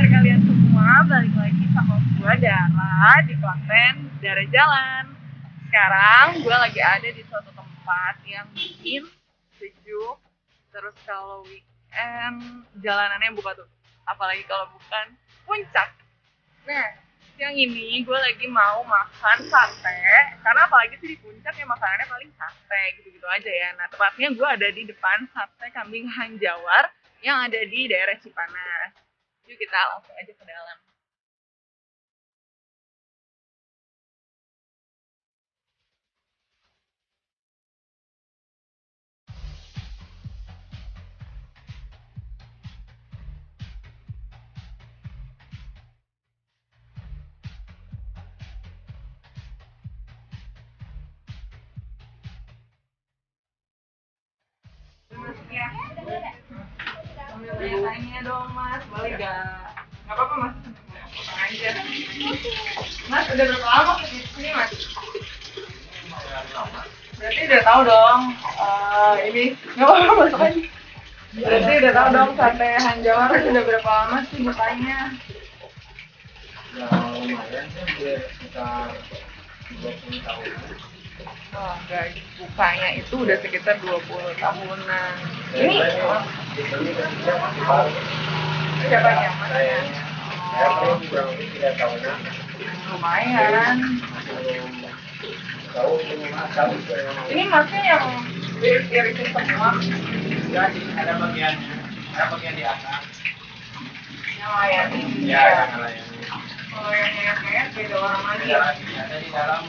kabar kalian semua? Balik lagi sama gue Dara di konten Dara Jalan. Sekarang gue lagi ada di suatu tempat yang dingin, sejuk. Terus kalau weekend jalanannya buka tuh, apalagi kalau bukan puncak. Nah, siang ini gue lagi mau makan sate, karena apalagi sih di puncak ya makanannya paling sate gitu-gitu aja ya. Nah, tepatnya gue ada di depan Sate Kambing Hanjawar yang ada di daerah Cipanas. Yuk kita langsung aja ke dalam. Ya, sambil tanya dong mas, boleh gak? Gak apa-apa mas, makan aja. Mas udah berapa lama di sini mas? Berarti udah tahu dong, ini gak apa-apa masuk aja. Berarti udah tahu dong Sate Hanjawar sudah berapa lama sih bukanya? Ya lumayan sih, udah sekitar 20 tahun. Oh enggak, bukanya itu udah sekitar 20 tahunan. Ini siapa yang mas? Saya baru kurang lebih 3 tahunan. Lumayan. Tahu cuma tahu. Ini masnya yang iris semua. Ya, ada bagian di atas. Yang layani. Ya, yang lainnya. Kalau yang kayak beda orang lagi. Ada di dalam.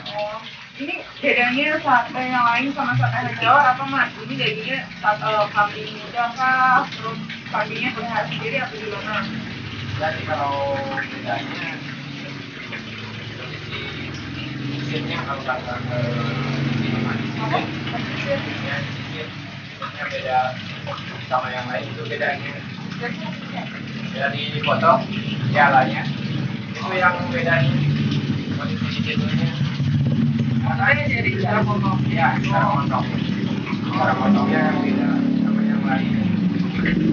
Oh, ini bedanya sate yang lain sama sate Hanjawar apa mas? Ini dagingnya kambing muda kah? Terus kambingnya pelihara sendiri atau gimana? Jadi kalau bedanya mesinnya kalau kata Apa? mesinnya beda sama yang lain, itu bedanya. Jadi dipotong jalannya itu yang bedanya posisi jatuhnya. Makanya jadi cara potong. Ya, cara potongnya yang beda sama yang lain.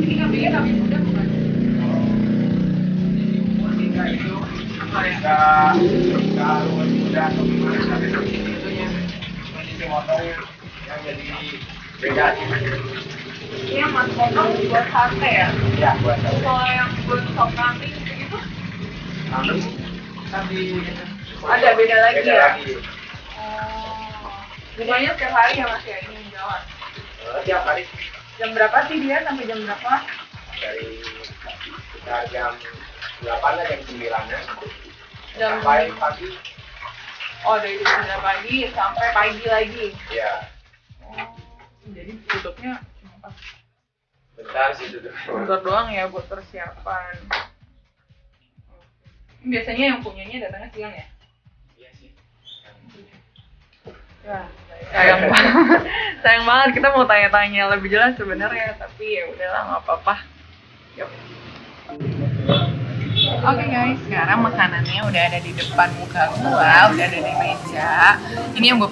Ini kambingnya kambing muda bukan? Jadi umur 3 itu mereka kalau udah atau gimana sampai posisi itunya, posisi motongnya yang jadi beda. Ini yang mas potong buat sate ya? Ya, buat tahu. Kalau yang buat sop kambing gitu Lalu tadi ada beda lagi beda ya? lagi. Oh, bukanya setiap hari ya mas ya ini Hanjawar? Tiap hari Jam berapa sih dia sampai jam berapa? dari sekitar jam 8 jam 9 Jam- sampai pagi. Oh dari jam 9 pagi sampai pagi lagi. Ya, Oh, jadi tutupnya cuma pas bentar sih itu. bentar doang ya buat persiapan. Biasanya yang punyanya datangnya siang ya? Iya sih. Ya, sayang banget. Sayang banget kita mau tanya-tanya lebih jelas sebenarnya, tapi ya udahlah nggak apa-apa. Yuk. Oke guys, sekarang makanannya udah ada di depan muka gua, udah ada di meja. Ini yang gue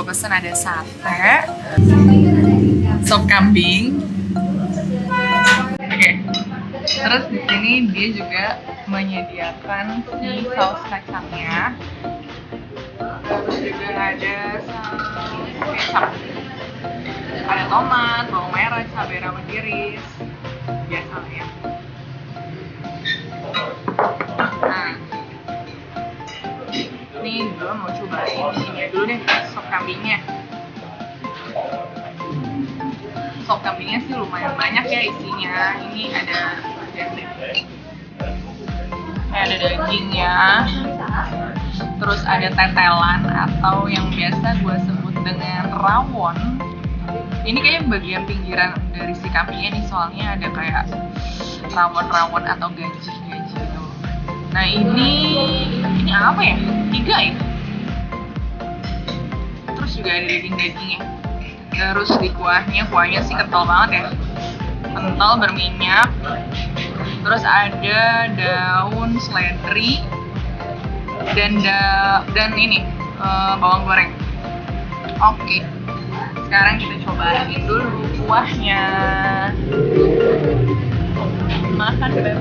pesen ada sate, sop kambing. Oke. Terus di sini dia juga menyediakan si saus kacangnya. Terus juga ada saus kecap. Ada tomat, bawang merah, cabai rawit iris. Biasa lah ya. Nah, ini gue mau cobain ininya dulu deh, sop kambingnya. Sop kambingnya sih lumayan banyak ya isinya. Ini ada dagingnya, terus ada tetelan atau yang biasa gue sebut dengan rawon. Ini kayaknya bagian pinggiran dari si kambingnya nih, soalnya ada kayak rawon-rawon atau gaji-gaji gitu. Nah ini apa ya? 3 ya? Terus juga ada daging-dagingnya. Terus di kuahnya sih kental banget ya, kental berminyak. Terus ada daun seledri dan ini bawang goreng. Oke, sekarang kita cobain dulu kuahnya. Makan beb.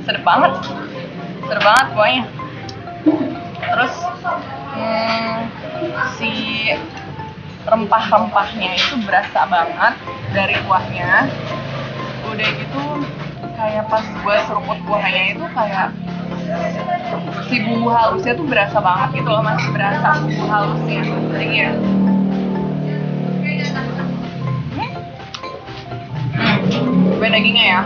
Sedap banget kuahnya. Terus si rempah-rempahnya itu berasa banget dari kuahnya. Udah gitu kayak pas gue seruput kuahnya itu kayak si bumbu halusnya tuh berasa banget gitu loh, masih berasa bumbu halusnya. Jadi ya gue dagingnya ya.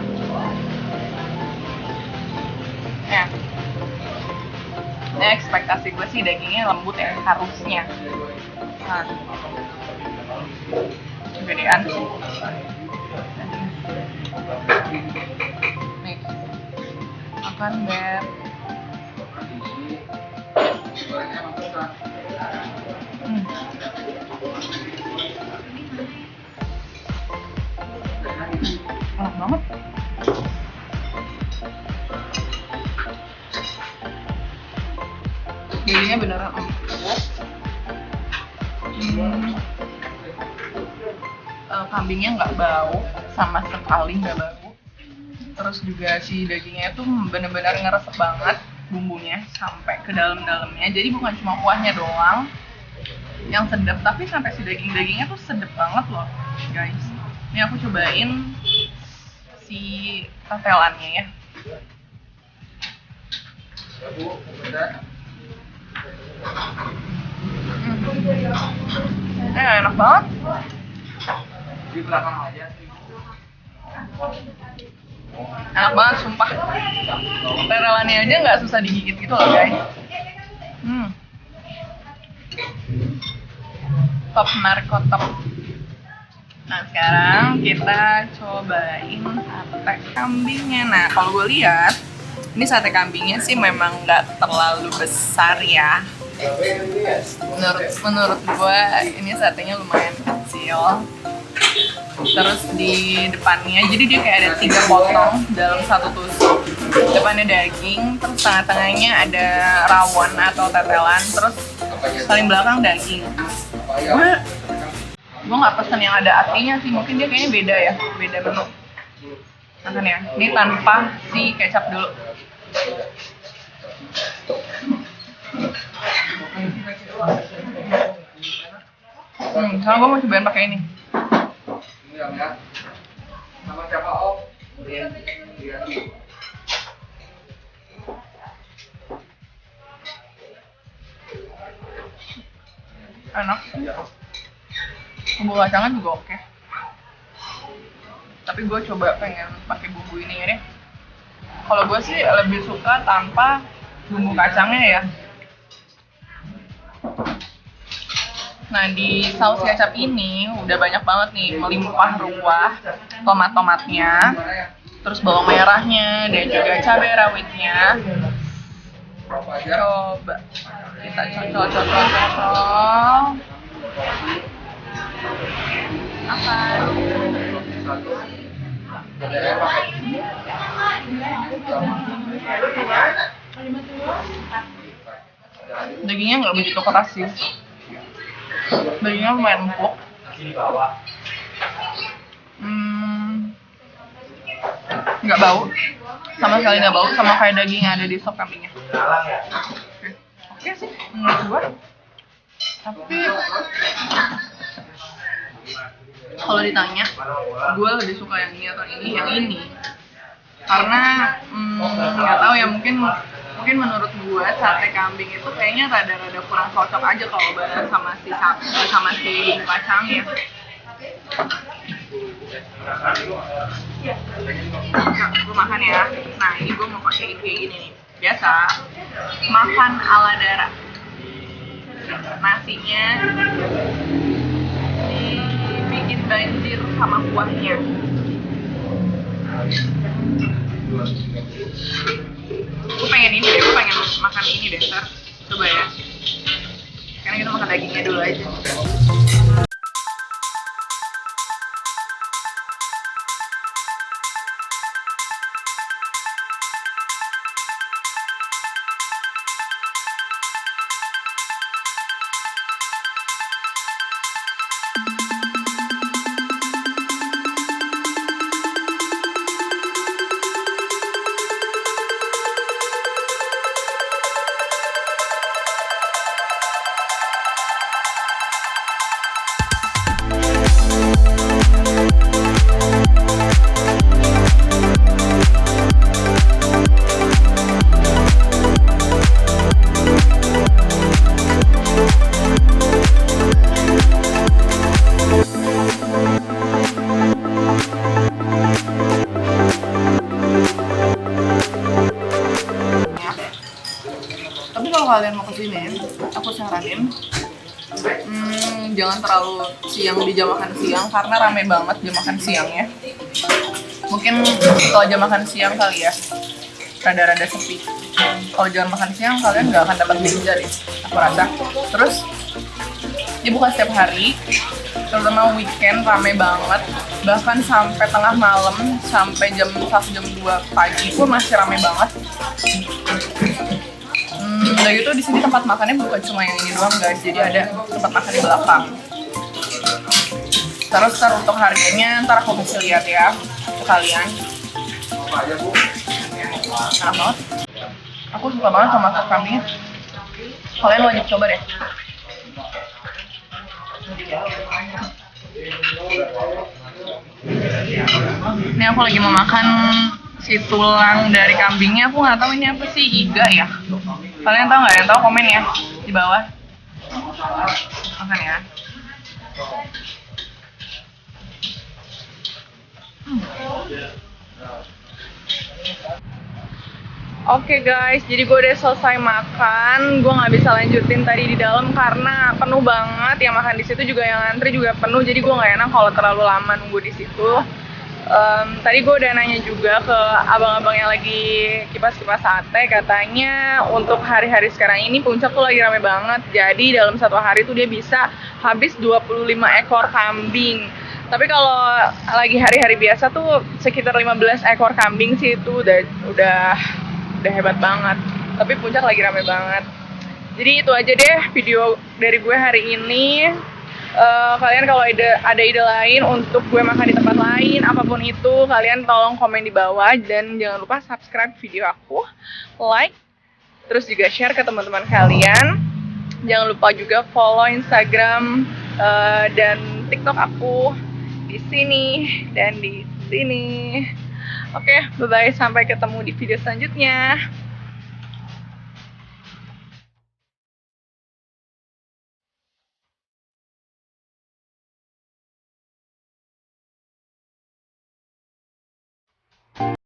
Nah, ekspektasi gue sih dagingnya lembut ya, harusnya. Nah, gedean sih. Nih, makan Beb. Enak banget. Dagingnya beneran empuk. Kambingnya nggak bau, sama sekali nggak bau. Terus juga si dagingnya itu bener-bener ngeresep banget bumbunya sampai ke dalam-dalamnya. Jadi bukan cuma kuahnya doang yang sedap, tapi sampai si daging-dagingnya tuh sedap banget loh, guys. Ini aku cobain si tetelannya ya. Enak banget. Di belakang aja. Enak banget, sumpah. Tetelannya aja nggak susah digigit gitu loh, guys. Top Narko top. Nah, sekarang kita cobain sate kambingnya. Nah, kalau gue lihat ini sate kambingnya sih memang nggak terlalu besar ya. Menurut gue ini satenya lumayan kecil. Terus di depannya, jadi dia kayak ada 3 potong dalam satu tusuk. Depannya daging, terus tengah-tengahnya ada rawon atau tetelan, terus paling belakang daging. Gue nggak pesen yang ada atinya sih, mungkin dia kayaknya beda ya, beda menu. Makan ya, ini tanpa si kecap dulu. Sekarang gue mau cobain pakai ini. Ya. Sama siapa Om? Iya. Enak. Bumbu kacangnya juga oke. Tapi gue coba pengen pakai bumbu ini ya deh. Kalau gue sih lebih suka tanpa bumbu kacangnya ya. Nah, di saus kecap ini udah banyak banget nih, melimpah ruah tomat-tomatnya, terus bawang merahnya, dan juga cabai rawitnya. Coba kita cocol. Makan. Dagingnya nggak begitu keras sih. Dagingnya lumayan empuk. Nggak bau, sama sekali nggak bau, sama kayak daging yang ada di sop kambingnya. Oke sih menurut gua. Tapi kalau ditanya, gua lebih suka yang ini atau yang ini. Karena nggak tahu ya, mungkin menurut gua sate kambing itu kayaknya rada-rada kurang cocok aja kalau bareng sama si bumbu kacangnya. Nah, gue makan ya. Nah, ini gue mau pakai kayak gini nih. Biasa makan ala darah. Nasinya dibikin banjir sama kuahnya. Gue pengen ini deh, gue pengen makan ini deh, ntar coba ya. Sekarang kita makan dagingnya dulu aja. kalian mau kesini, aku saranin jangan terlalu siang di jam makan siang karena rame banget jam makan siangnya. Mungkin kalau jam makan siang kali ya rada-rada sepi. Kalau jam makan siang kalian nggak akan dapat pizza deh, aku rasa. Terus dibuka setiap hari, terutama weekend rame banget. Bahkan sampai tengah malam, sampai jam 1 jam 2 pagi pun masih rame banget. Udah gitu di sini tempat makannya bukan cuma yang ini doang guys, jadi ada tempat makan di belakang. Terus untuk harganya ntar aku kasih lihat ya ke kalian. Enak banget. Aku suka banget sama sop kambingnya. Kalian wajib coba deh. Ini aku lagi mau makan si tulang dari kambingnya. Aku nggak tahu ini apa sih, iga ya. Kalian tahu nggak? Yang tahu komen ya di bawah. Makan ya. Oke guys, jadi gue udah selesai makan. Gue nggak bisa lanjutin tadi di dalam karena penuh banget. Yang makan di situ juga yang antri juga penuh. Jadi gue nggak enak kalau terlalu lama nunggu di situ. Tadi gue udah nanya juga ke abang-abang yang lagi kipas-kipas sate. Katanya untuk hari-hari sekarang ini puncak tuh lagi rame banget. Jadi dalam satu hari tuh dia bisa habis 25 ekor kambing. Tapi kalau lagi hari-hari biasa tuh sekitar 15 ekor kambing sih itu udah hebat banget. Tapi puncak lagi rame banget. Jadi itu aja deh video dari gue hari ini. Kalian kalau ada ide lain untuk gue makan di tempat lain, apapun itu, kalian tolong komen di bawah. Dan jangan lupa subscribe video aku, like, terus juga share ke teman-teman kalian. Jangan lupa juga follow Instagram dan TikTok aku di sini dan di sini. Oke, bye-bye. Sampai ketemu di video selanjutnya.